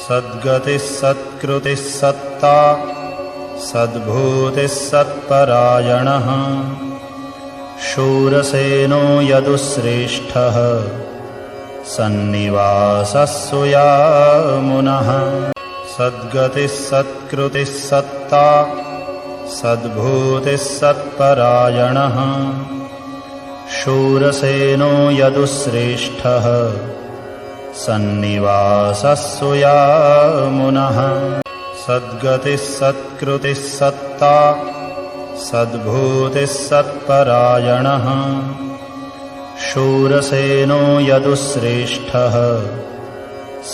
सद्गतिः सत्कृतिः सत्ता सद्भूतिः सत्परायणः शूरसेनो यदुश्रेष्ठः सन्निवासः सुयामुनः सद्गतिः सत्कृतिः सत्ता सद्भूतिः सत्परायणः शूरसेनो यदुश्रेष्ठः सन्निवासः सुयामुनः सद्गतिः सत्कृतिः सत्ता सद्भूतिः सत्परायणः शूरसेनो यदुश्रेष्ठः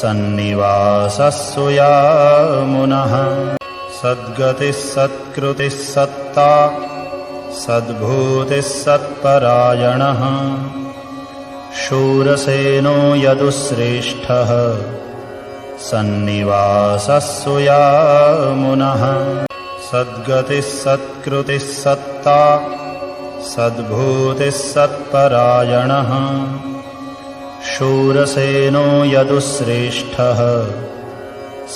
सन्निवासः सुयामुनः सद्गतिः सत्कृतिः सत्ता सद्भूतिः सत्परायणः शूरसेनो यदुश्रेष्ठः सन्निवासः सुयामुनः सद्गतिः सत्कृतिः सत्ता सद्भूतिः सत्परायणः शूरसेनो यदुश्रेष्ठः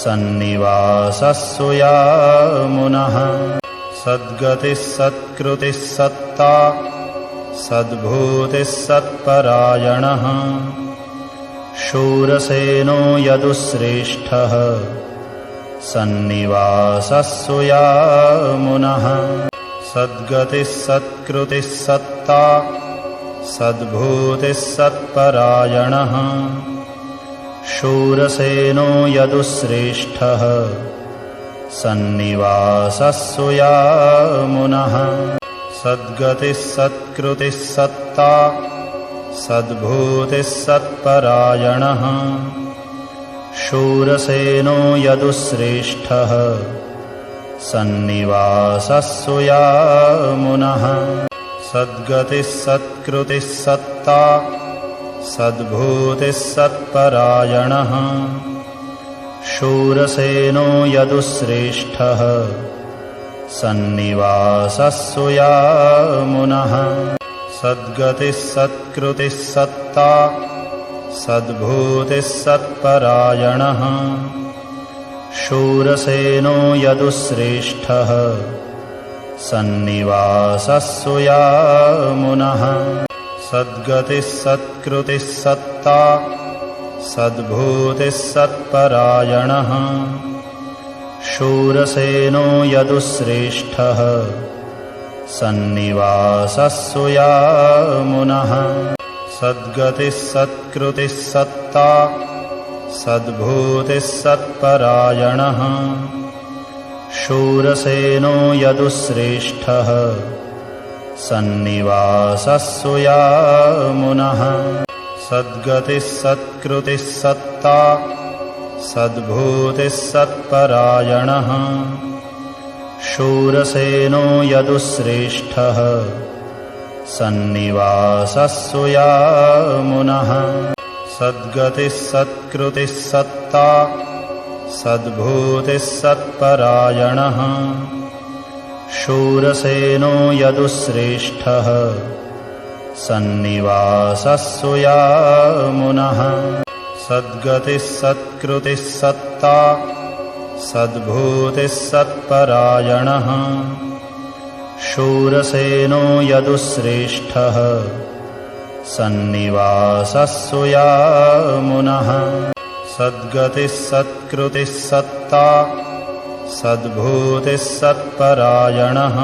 सन्निवासः सुयामुनः सद्गतिः सत्कृतिः सत्ता सद्भूतिः सत्परायणः शूरसेनो यदुश्रेष्ठः सन्निवासः सुयामुनः सद्गतिः सत्कृतिः सत्ता सद्भूतिः सत्परायणः शूरसेनो यदुश्रेष्ठः सन्निवासः सुयामुनः सद्गतिः सत्कृतिः सत्ता सद्भूतिः सत्परायणः शूरसेनो यदुश्रेष्ठः सन्निवासः सुयामुनः सद्गतिः सत्कृतिः सत्ता सद्भूतिः सत्परायणः शूरसेनो यदुश्रेष्ठः सन्निवासः सुयामुनः सद्गतिः सत्कृतिः सत्ता सद्भूतिः सत्परायणः शूरसेनो यदुश्रेष्ठः सन्निवासः सुयामुनः सद्गतिः सत्कृतिः सत्ता सद्भूतिः सत्परायणः शूरसेनो यदुश्रेष्ठः सन्निवासः सुयामुनः सद्गतिः सत्कृतिः सत्ता सद्भूतिः सत्परायणः शूरसेनो यदुश्रेष्ठः सन्निवासः सुयामुनः सद्गतिः सत्कृतिः सत्ता सद्भूतिः सत्परायणः शूरसेनो यदुश्रेष्ठः सन्निवासः सुयामुनः सद्गतिः सत्कृतिः सत्ता सद्भूतिः सत्परायणः शूरसेनो यदुश्रेष्ठः सन्निवासः सुयामुनः सद्गतिः सत्कृतिः सत्ता सद्भूतिः सत्परायणः शूरसेनो यदुश्रेष्ठः सन्निवासः सुयामुनः सद्गतिः सत्कृतिः सत्ता सद्भूतिः सत्परायणः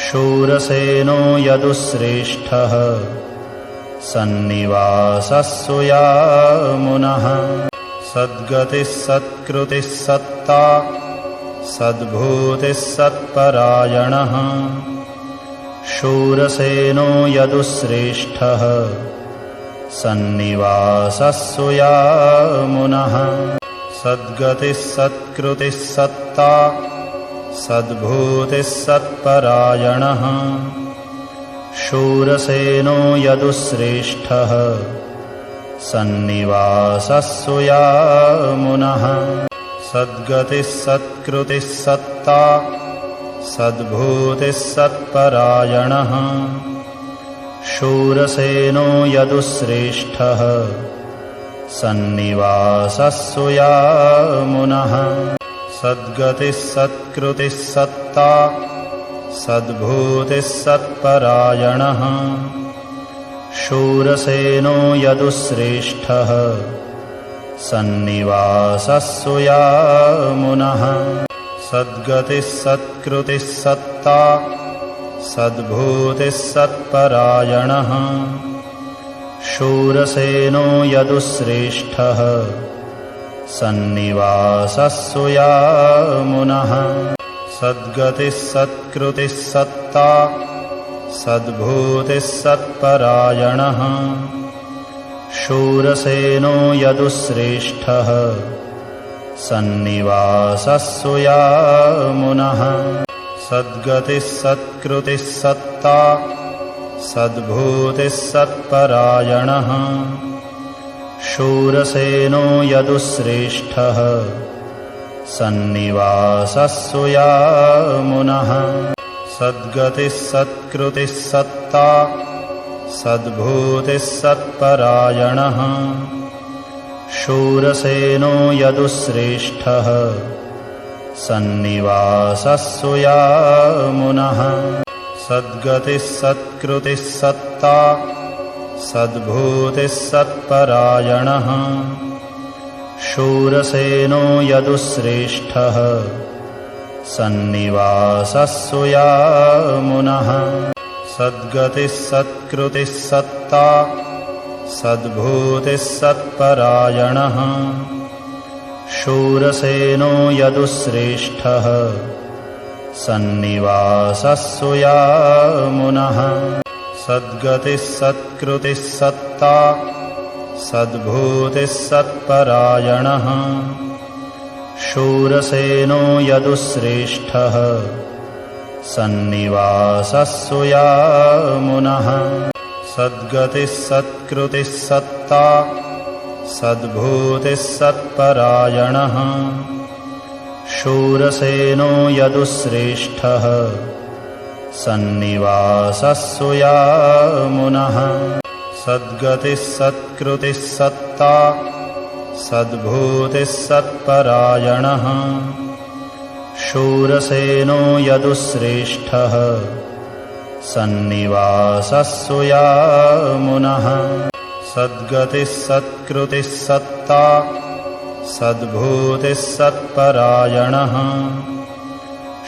शूरसेनो यदुश्रेष्ठः सन्निवासः सुयामुनः सद्गतिः सत्कृतिः सत्ता सद्भूतिः सत्परायणः शूरसेनो यदुश्रेष्ठः सन्निवासः सुयामुनः सद्गतिः सत्कृतिः सत्ता सद्भूतिः सत्परायणः शूरसेनो यदुश्रेष्ठः सन्निवासः सुयामुनः सद्गतिः सत्कृतिः सत्ता सद्भूतिः सत्परायणः शूरसेनो यदुश्रेष्ठः सन्निवासः सुयामुनः सद्गतिः सत्कृतिः सत्ता सद्भूतिः सत्परायणः शूरसेनो यदुश्रेष्ठः सन्निवासः सुयामुनः सद्गतिः सत्कृतिः सत्ता सद्भूतिः सत्परायणः शूरसेनो यदुश्रेष्ठः सन्निवासः सुयामुनः सद्गतिः सत्कृतिः सत्ता सद्भूतिः सत्परायणः शूरसेनो यदुश्रेष्ठः सन्निवासः सुयामुनः सद्गतिः सत्कृतिः सत्ता सद्भूतिः सत्परायणः शूरसेनो यदुश्रेष्ठः सन्निवासः सुयामुनः सद्गतिः सत्कृतिः सत्ता सद्भूतिः सत्परायणः शूरसेनो यदुश्रेष्ठः सन्निवासः सुयामुनः सद्गतिः सत्कृतिः सत्ता सद्भूतिः सत्परायणः शूरसेनो यदुश्रेष्ठः सन्निवासः सुयामुनः सद्गतिः सत्कृतिः सत्ता सद्भूतिः सत्परायणः शूरसेनो यदुश्रेष्ठः सन्निवासः सुयामुनः सद्गतिः सत्कृतिः सत्ता सद्भूतिः सत्परायणः शूरसेनो यदुश्रेष्ठः सन्निवासः सुयामुनः सद्गतिः सत्कृतिः सत्ता सद्भूतिः सत्परायणः शूरसेनो यदुश्रेष्ठः सन्निवासः सुयामुनः सद्गतिः सत्कृतिः सत्ता सद्भूतिः सत्परायणः शूरसेनो यदुश्रेष्ठः सन्निवासः सुयामुनः सद्गतिः सत्कृतिः सत्ता सद्भूतिः सत्परायणः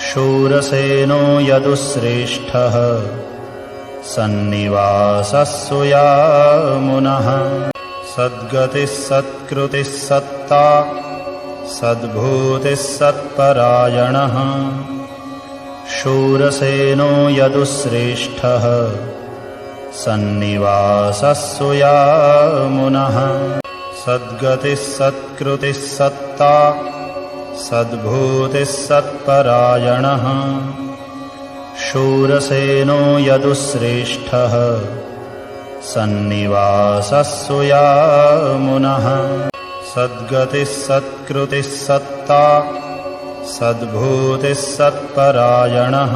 शूरसेनो यदुश्रेष्ठः सन्निवासः सुयामुनः सद्गतिः सत्कृतिः सत्ता सद्भूतिः सत्परायणः शूरसेनो यदुश्रेष्ठः सन्निवासः सुयामुनः सद्गतिः सत्कृतिः सत्ता सद्भूतिः सत्परायणः शूरसेनो यदुश्रेष्ठः सन्निवासः सुयामुनः सद्गतिः सत्कृतिः सत्ता सद्भूतिः सत्परायणः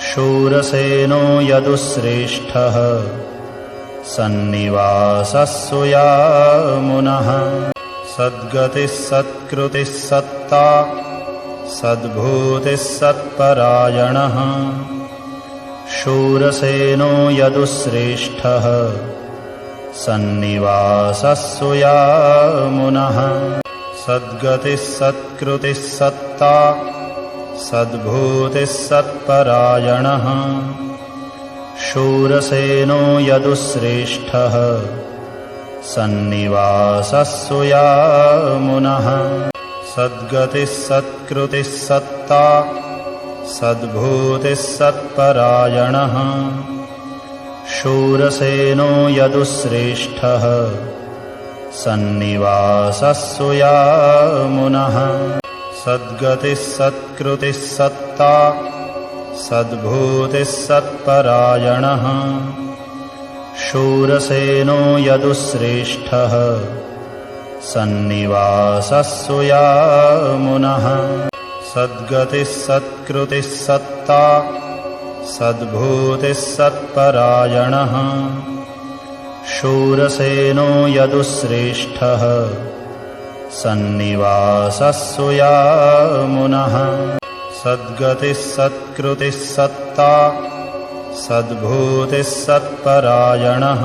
शूरसेनो यदुश्रेष्ठः सन्निवासः सुयामुनः सद्गतिः सत्कृतिः सत्ता सद्भूतिः सत्परायणः शूरसेनो यदुश्रेष्ठः सन्निवासः सुयामुनः सद्गतिः सत्कृतिः सत्ता सद्भूतिः सत्परायणः शूरसेनो यदुश्रेष्ठः सन्निवासः सुयामुनः सद्गतिः सत्कृतिः सत्ता सद्भूतिः सत्परायणः शूरसेनो यदुश्रेष्ठः सन्निवासः सुयामुनः सद्गतिः सत्कृतिः सत्ता सद्भूतिः सत्परायणः शूरसेनो यदुश्रेष्ठः सन्निवासः सुयामुनः सद्गतिः सत्कृतिः सत्ता सद्भूतिः सत्परायणः शूरसेनो यदुश्रेष्ठः सन्निवासः सुयामुनः सद्गतिः सत्कृतिः सत्ता सद्भूतिः सत्परायणः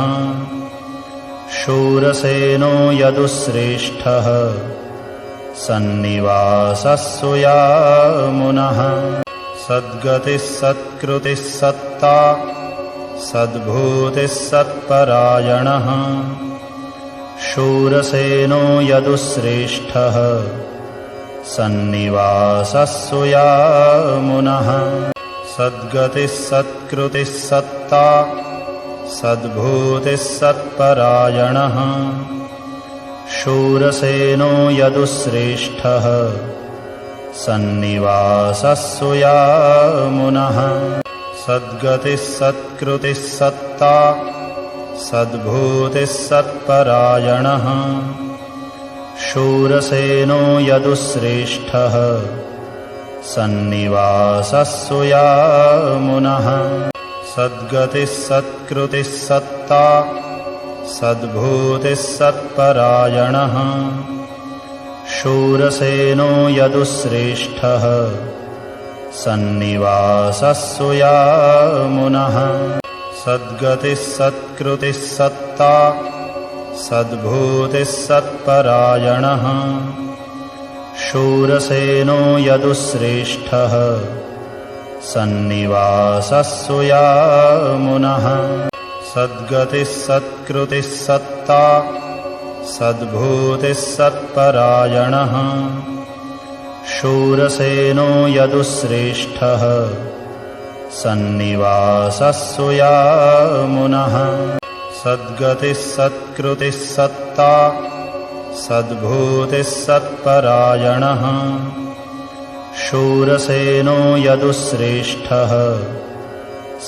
शूरसेनो यदुश्रेष्ठः सन्निवासः सुयामुनः सद्गतिः सत्कृतिः सत्ता सद्भूतिः सत्परायणः शूरसेनो यदुश्रेष्ठः सन्निवासः सुयामुनः सद्गतिः सत्कृतिः सत्ता सद्भूतिः सत्परायणः शूरसेनो यदुश्रेष्ठः सन्निवासः सुयामुनः सद्गतिः सत्कृतिः सत्ता सद्भूतिः सत्परायणः शूरसेनो यदुश्रेष्ठः सन्निवासः सुयामुनः सद्गतिः सत्कृतिः सत्ता सद्भूतिः सत्परायणः शूरसेनो यदुश्रेष्ठः सन्निवासः सुयामुनः सद्गतिः सत्कृतिः सत्ता सद्भूतिः सत्परायणः शूरसेनो यदुश्रेष्ठः सन्निवासः सुयामुनः सद्गतिः सत्कृतिः सत्ता सद्भूतिः सत्परायणः शूरसेनो यदुश्रेष्ठः सन्निवासः सुयामुनः सद्गतिः सत्कृतिः सत्ता सद्भूतिः सत्परायणः शूरसेनो यदुश्रेष्ठः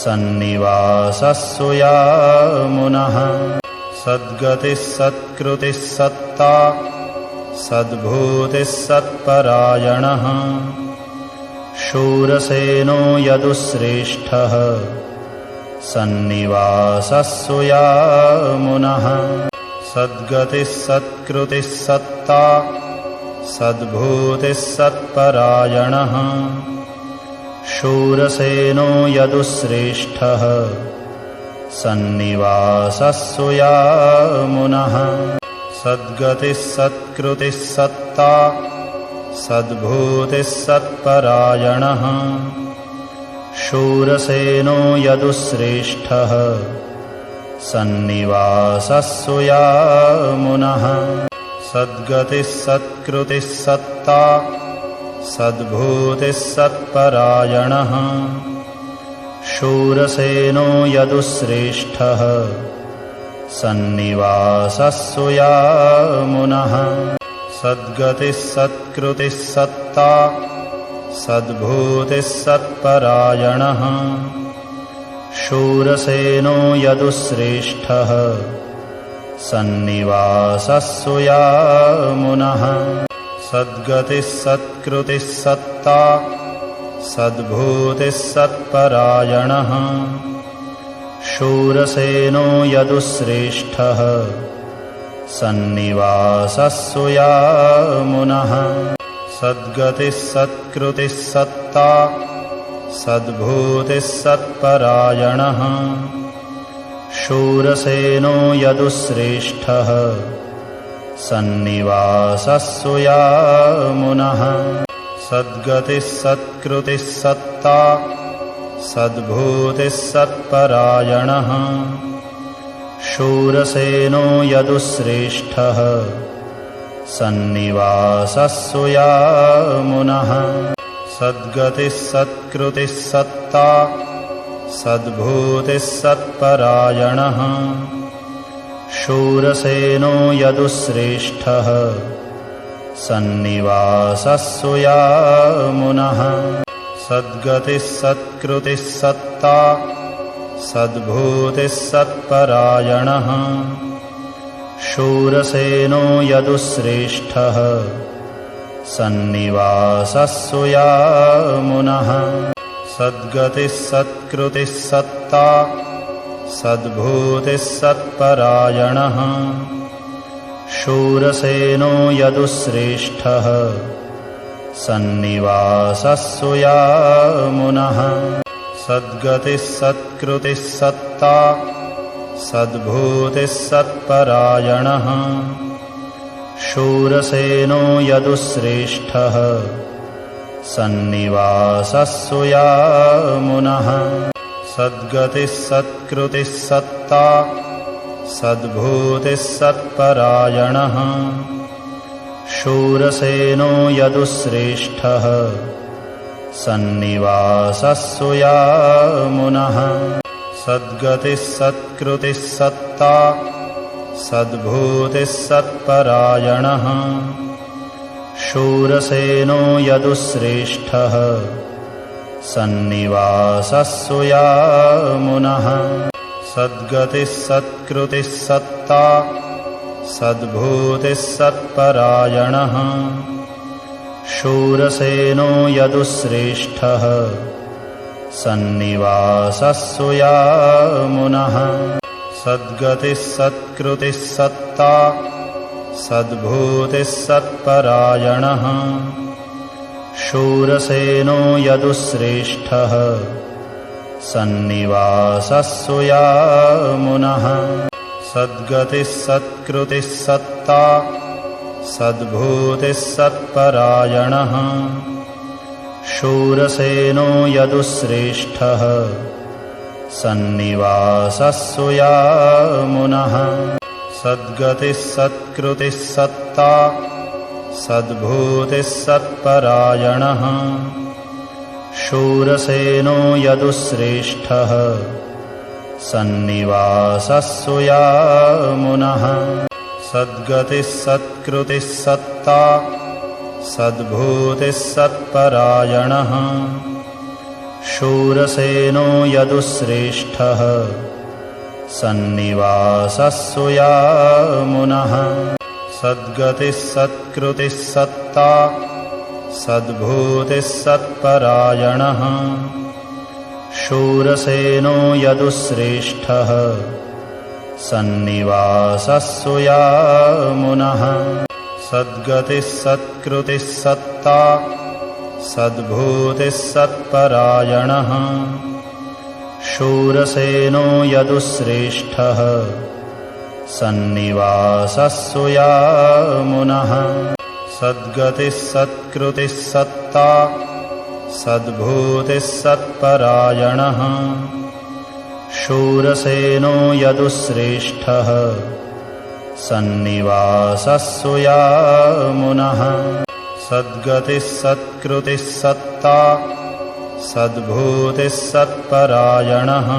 सन्निवासः सुयामुनः सद्गतिः सत्कृतिः सत्ता सद्भूतिः सत्परायणः शूरसेनो यदुश्रेष्ठः सन्निवासः सुयामुनः सद्गतिः सत्कृतिः सत्ता सद्भूतिः सत्परायणः शूरसेनो यदुश्रेष्ठः सन्निवासः सुयामुनः सद्गतिः सत्कृतिः सत्ता सद्भूतिः सत्परायणः शूरसेनो यदुश्रेष्ठः सन्निवासः सुयामुनः सद्गतिः सत्कृतिः सत्ता सद्भूतिः सत्परायणः शूरसेनो यदुश्रेष्ठः सन्निवासः सुयामुनः सद्गतिः सत्कृतिः सत्ता सद्भूतिः सत्परायणः शूरसेनो यदुश्रेष्ठः सन्निवासः सुयामुनः सद्गतिः सत्कृतिः सत्ता सद्भूतिः सत्परायणः शूरसेनो यदुश्रेष्ठः सन्निवासः सुयामुनः सद्गतिः सत्कृतिः सत्ता सद्भूतिः सत्परायणः शूरसेनो यदुश्रेष्ठः सन्निवासः सुयामुनः सद्गतिः सत्कृतिः सत्ता सद्भूतिः सत्परायणः शूरसेनो यदुश्रेष्ठः सन्निवासः सुयामुनः सद्गतिः सत्कृतिः सत्ता सद्भूतिः सत्परायणः शूरसेनो यदुश्रेष्ठः सन्निवासः सुयामुनः सद्गतिः सत्कृतिः सत्ता सद्भूतिः सत्परायणः शूरसेनो यदुश्रेष्ठः सन्निवासः सुयामुनः सद्गतिः सत्कृतिः सत्ता सद्भूतिः सत्परायणः शूरसेनो यदुश्रेष्ठः सन्निवासः सुयामुनः सद्गतिः सत्कृतिः सत्ता सद्भूतिः सत्परायणः शूरसेनो यदुश्रेष्ठः सन्निवासः सुयामुनः सद्गतिः सत्कृतिः सत्ता सद्भूतिः सत्परायणः शूरसेनो यदुश्रेष्ठः सन्निवासः सुयामुनः सद्गतिः सत्कृतिः सत्ता सद्भूतिः सत्परायणः शूरसेनो यदुश्रेष्ठः सन्निवासः सुयामुनः सद्गतिः सत्कृतिः सत्ता सद्भूतिः सत्परायणः शूरसेनो यदुश्रेष्ठः सन्निवासः सुयामुनः सद्गतिः सत्कृतिः सत्ता सद्भूतिः सत्परायणः शूरसेनो यदुश्रेष्ठः सन्निवासः सुयामुनः सद्गतिः सत्कृतिः सत्ता सद्भूतिः सत्परायणः शूरसेनो यदुश्रेष्ठः सन्निवासः सुयामुनः सद्गतिः सत्कृतिः सत्ता सद्भूतिः सत्परायणः शूरसेनो यदुश्रेष्ठः सन्निवासः सुयामुनः सद्गतिः सत्कृतिः सत्ता सद्भूतिः सत्परायणः शूरसेनो यदुश्रेष्ठः सन्निवासः सुयामुनः सद्गतिः सत्कृतिः सत्ता सद्भूतिः सत्परायणः शूरसेनो यदुश्रेष्ठः सन्निवासः सुयामुनः सद्गतिः सत्कृतिः सत्ता सद्भूतिः सत्परायणः शूरसेनो यदुश्रेष्ठः सन्निवासः सुयामुनः सद्गतिः सत्कृतिः सत्ता सद्भूतिः सत्परायणः शूरसेनो यदुश्रेष्ठः सन्निवासः सुयामुनः सद्गतिः सत्कृतिः सत्ता सद्भूतिः सत्परायणः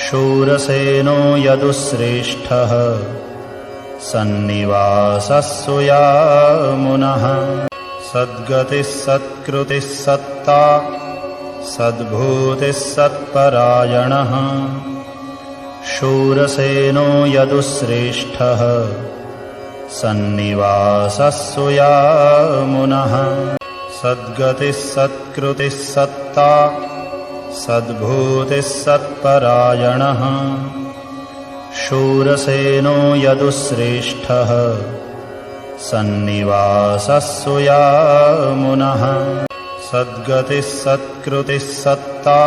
शूरसेनो यदुश्रेष्ठः सन्निवासः सुयामुनः सद्गतिः सत्कृतिः सत्ता सद्भूतिः सत्परायणः शूरसेनो यदुश्रेष्ठः सन्निवासः सुयामुनः सद्गतिः सत्कृतिः सत्ता सद्भूतिः सत्परायणः शूरसेनो यदुश्रेष्ठः सन्निवासः सुयामुनः सद्गतिः सत्कृतिः सत्ता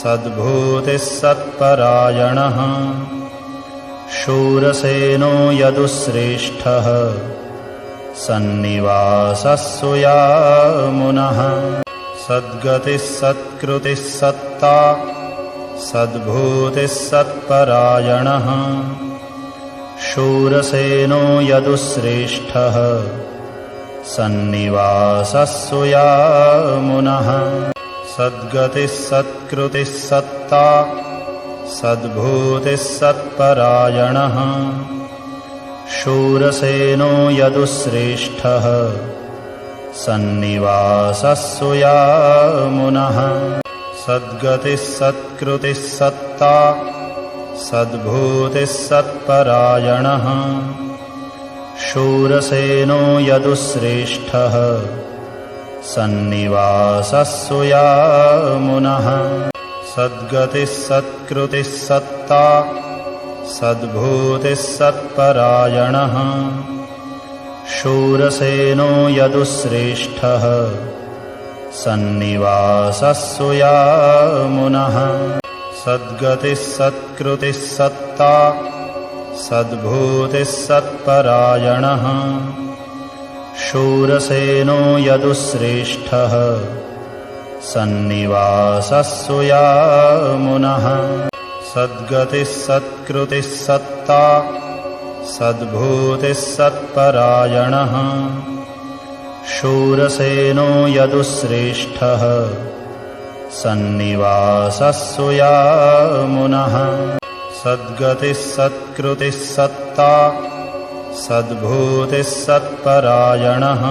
सद्भूतिः सत्परायणः शूरसेनो यदुश्रेष्ठः सन्निवासः सुयामुनः सद्गतिः सत्कृतिः सत्ता सद्भूतिः सत्परायणः शूरसेनो यदुश्रेष्ठः सन्निवासः सुयामुनः सद्गतिः सत्कृतिः सत्ता सद्भूतिः सत्परायणः शूरसेनो यदुश्रेष्ठः सन्निवासः सुयामुनः सद्गतिः सत्कृतिः सत्ता सद्भूतिः सत्परायणः शूरसेनो यदुश्रेष्ठः सन्निवासः सुयामुनः सद्गतिः सत्कृतिः सत्ता सद्भूतिः सत्परायणः शूरसेनो यदुश्रेष्ठः सन्निवासः सुयामुनः सद्गतिः सत्कृतिः सत्ता सद्भूतिः सत्परायणः शूरसेनो यदुश्रेष्ठः सन्निवासः सुयामुनः सद्गतिः सत्कृतिः सत्ता सद्भूतिः सत्परायणः शूरसेनो यदुश्रेष्ठः सन्निवासः सुयामुनः सद्गतिः सत्कृतिः सत्ता सद्भूतिः सत्परायणः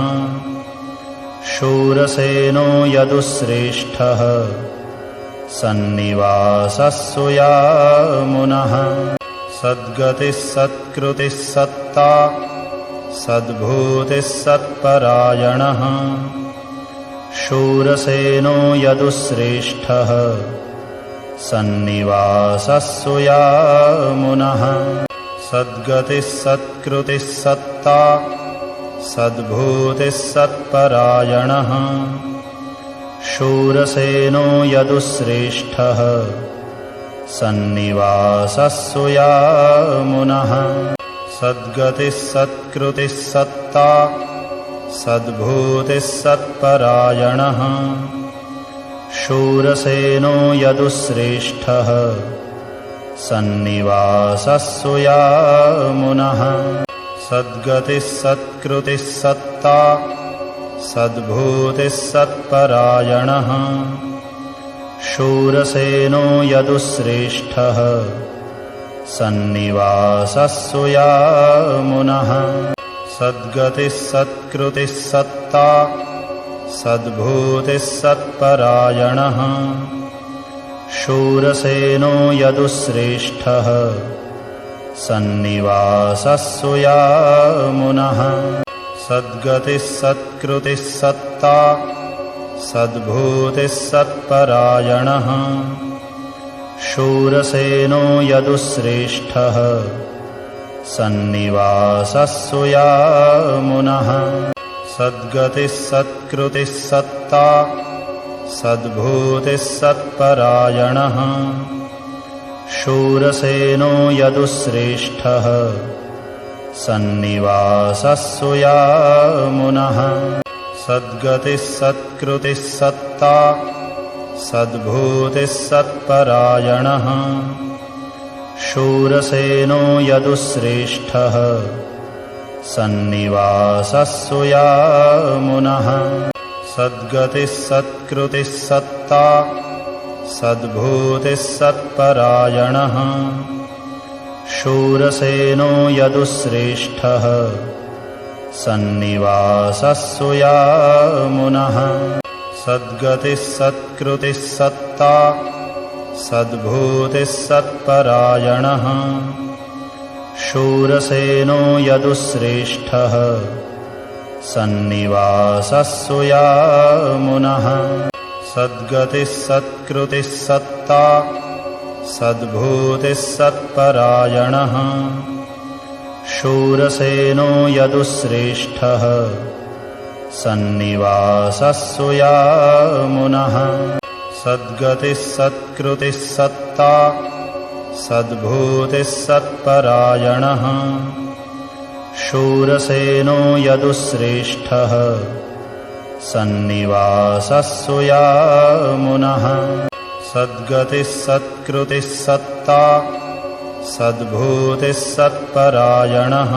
शूरसेनो यदुश्रेष्ठः सन्निवासः सुयामुनः सद्गतिः सत्कृतिः सत्ता सद्भूतिः सत्परायणः शूरसेनो यदुश्रेष्ठः सन्निवासः सुयामुनः सद्गतिः सत्कृतिः सत्ता सद्भूतिः सत्परायणः शूरसेनो यदुश्रेष्ठः सन्निवासः सुयामुनः सद्गतिः सत्कृतिः सत्ता सद्भूतिः सत्परायणः शूरसेनो यदुश्रेष्ठः सन्निवासः सुयामुनः सद्गतिः सत्कृतिः सत्ता सद्भूतिः सत्परायणः शूरसेनो यदुश्रेष्ठः सन्निवासः सुयामुनः सद्गतिः सत्कृतिः सत्ता सद्भूतिः सत्परायणः शूरसेनो यदुश्रेष्ठः सन्निवासः सुयामुनः सद्गतिः सत्कृतिः सत्ता सद्भूतिः सत्परायणः शूरसेनो यदुश्रेष्ठः सन्निवासः सुयामुनः सद्गतिः सत्कृतिः सत्ता सद्भूतिः सत्परायणः शूरसेनो यदुश्रेष्ठः सन्निवासः सुयामुनः सद्गतिः सत्कृतिः सत्ता सद्भूतिः सत्परायणः शूरसेनो यदुश्रेष्ठः सन्निवासः सुयामुनः सद्गतिः सत्कृतिः सत्ता सद्भूतिः सत्परायणः शूरसेनो यदुश्रेष्ठः सन्निवासः सुयामुनः सद्गतिः सत्कृतिः सत्ता सद्भूतिः सत्परायणः शूरसेनो यदुश्रेष्ठः सन्निवासः सुयामुनः सद्गतिः सत्कृतिः सत्ता सद्भूतिः सत्परायणः शूरसेनो यदुश्रेष्ठः सन्निवासः सुयामुनः सद्गतिः सत्कृतिः सत्ता सद्भूतिः सत्परायणः शूरसेनो यदुश्रेष्ठः सन्निवासः सुयामुनः सद्गतिः सत्कृतिः सत्ता सद्भूतिः सत्परायणः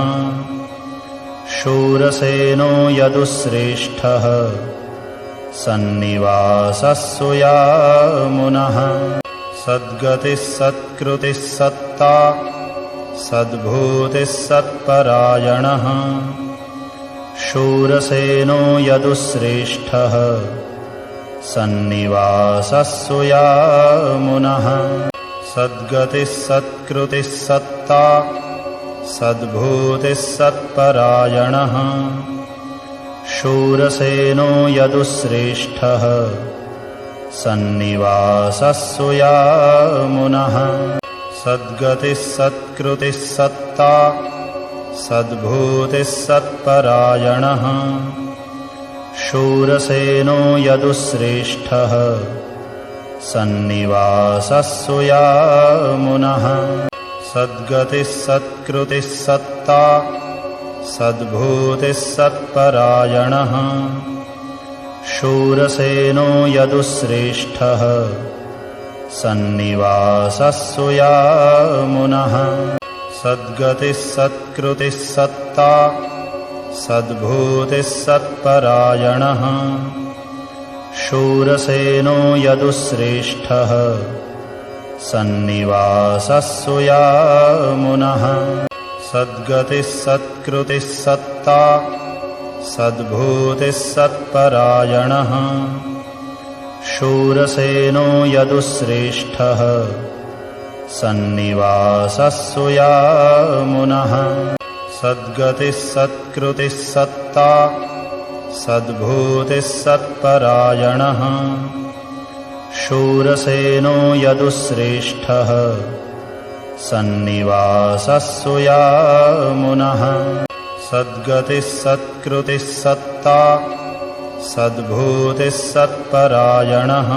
शूरसेनो यदुश्रेष्ठः सन्निवासः सुयामुनः सद्गतिः सत्कृतिः सत्ता सद्भूतिः सत्परायणः शूरसेनो यदुश्रेष्ठः सन्निवासः सुयामुनः सद्गतिः सत्कृतिः सत्ता सद्भूतिः सत्परायणः शूरसेनो यदुश्रेष्ठः सन्निवासः सुयामुनः सद्गतिः सत्कृतिः सत्ता सद्भूतिः सत्परायणः शूरसेनो यदुश्रेष्ठः सन्निवासः सुयामुनः सद्गतिः सत्कृतिः सत्ता सद्भूतिः सत्परायणः शूरसेनो यदुश्रेष्ठः सन्निवासः सुयामुनः सद्गतिः सत्कृतिः सत्ता सद्भूतिः सत्परायणः शूरसेनो यदुश्रेष्ठः सन्निवासः सुयामुनः सद्गतिः सत्कृतिः सत्ता सद्भूतिः सत्परायणः शूरसेनो यदुश्रेष्ठः सन्निवासः सुयामुनः सद्गतिः सत्कृतिः सत्ता सद्भूतिः सत्परायणः शूरसेनो यदुश्रेष्ठः सन्निवासः सुयामुनः सद्गतिः सत्कृतिः सत्ता सद्भूतिः सत्परायणः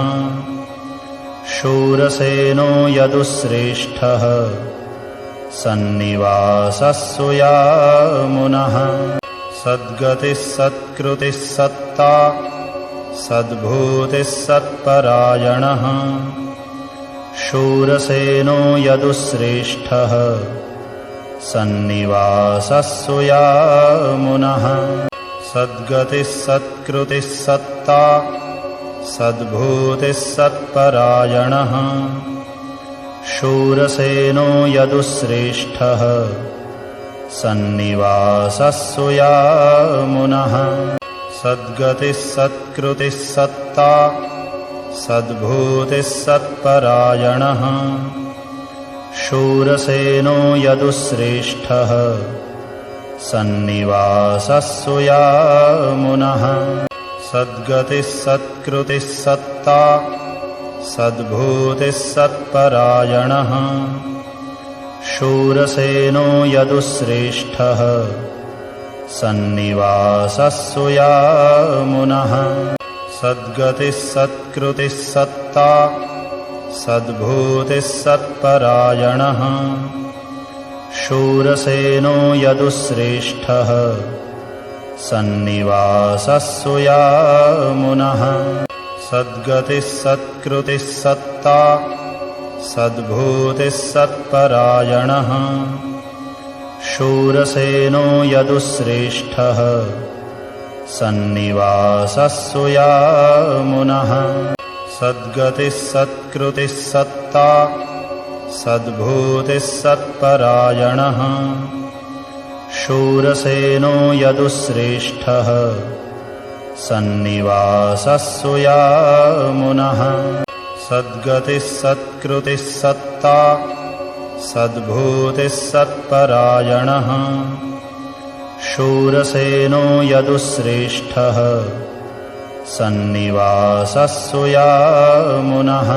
शूरसेनो यदुश्रेष्ठः सन्निवासः सुयामुनः सद्गतिः सत्कृतिः सत्ता सद्भूतिः सत्परायणः शूरसेनो यदुश्रेष्ठः सन्निवासः सुयामुनः सद्गतिः सत्कृतिः सत्ता सद्भूतिः सत्परायणः शूरसेनो यदुश्रेष्ठः सन्निवासः सुयामुनः सद्गतिः सत्कृतिः सत्ता सद्भूतिः सत्परायणः शूरसेनो यदुश्रेष्ठः सन्निवासः सुयामुनः सद्गतिः सत्कृतिः सत्ता सद्भूतिः सत्परायणः शूरसेनो यदुश्रेष्ठः सन्निवासः सुयामुनः सद्गतिः सत्कृतिः सत्ता सद्भूतिः सत्परायणः शूरसेनो यदुश्रेष्ठः सन्निवासः सुयामुनः सद्गतिः सत्कृतिः सत्ता सद्भूतिः सत्परायणः शूरसेनो यदुश्रेष्ठः सन्निवासः सुयामुनः सद्गतिः सत्कृतिः सत्ता सद्भूतिः सत्परायणः शूरसेनो यदुश्रेष्ठः सन्निवासः सुयामुनः सद्गतिः सत्कृतिः सत्ता सद्भूतिः सत्परायणः शूरसेनो यदुश्रेष्ठः सन्निवासः सुयामुनः।